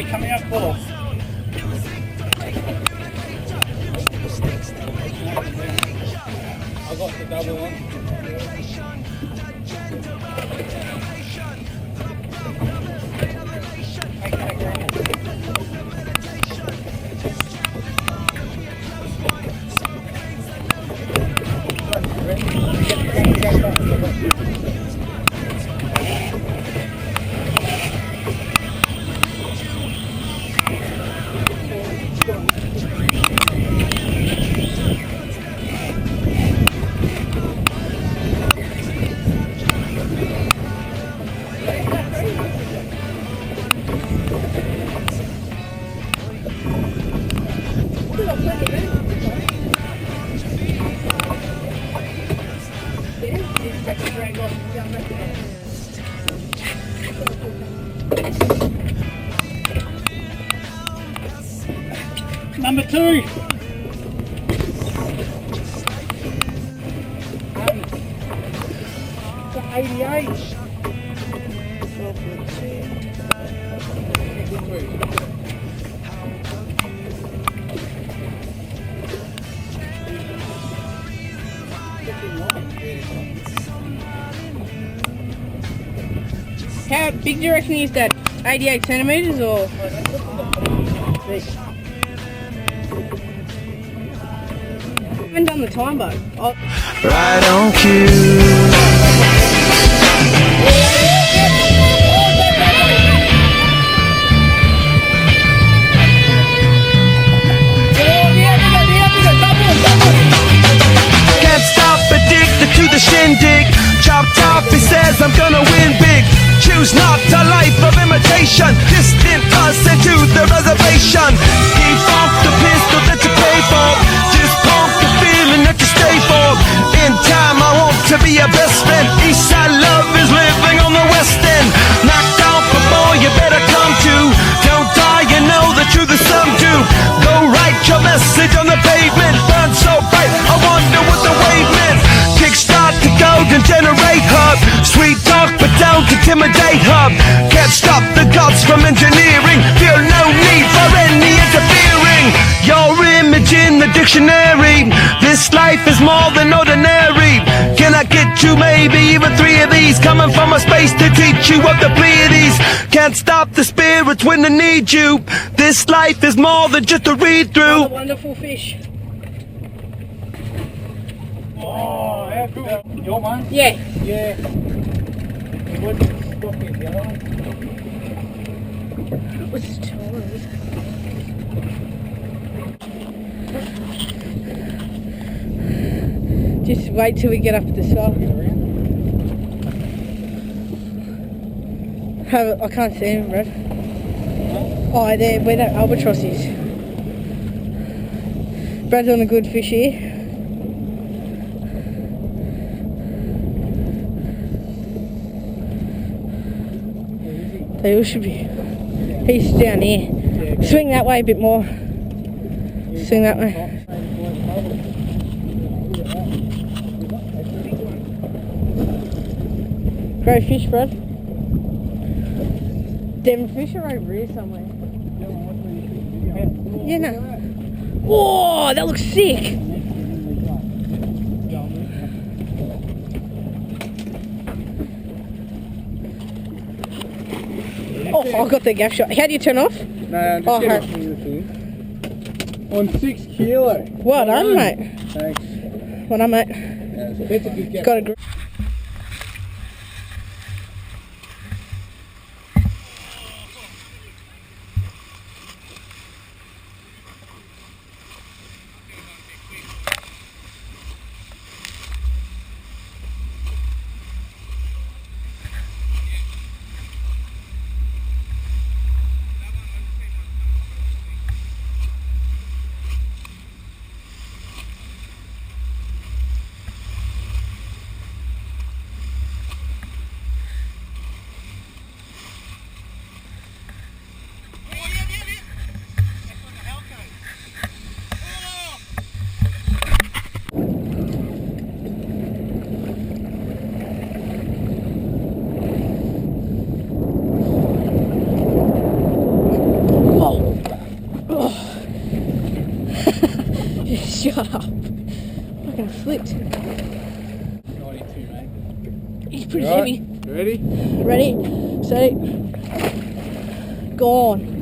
Coming up full. I got the double one. Number 2. The 88. How big do you reckon is that? 88 centimetres or? I haven't done the time though. Right on cue. Can't stop, addicted to the shindig. Chopped off, he says I'm gonna win big. Choose not a life of imitation. Distant us into the reservation. Keep off the pistol that you pay for. Just pump the feeling that you stay for. In time I want to be your best friend. Eastside love is living on the west end. Knocked out before you better come to. Don't die, you know the truth is some do. Go write your message on the pavement. Burn so bright, I wonder what the wave meant. Kickstart the golden generate hub. Sweet talk but don't intimidate hub. Can't stop the gods from engineering. Feel no need for any interfering. Your image in the dictionary. This life is more than ordinary. Can I get you maybe even 3 of these? Coming from a space to teach you of the Pleiades. Can't stop the spirits when they need you. This life is more than just a read through. What a wonderful fish. Oh, how good. Your one? Yeah. Yeah. What's the time? Just wait till we get up at the south. I can't see him, Red. Oh, there, where that albatross is. Brad's on a good fish here. They all should be. He's down here. Swing that way a bit more. Swing that way. Great fish, bro. Them fish are over here somewhere. Yeah, no. Whoa, that looks sick. Oh, I got the gaff shot. How do you turn off? No, I'm just getting the thing. On 6 kilo. Well done, mate. Thanks. Well done, mate. Yeah, that's a good gaff. Got a Shut up. Fucking flipped. 92, mate. He's pretty Right. heavy. Ready? Ready, set, gone.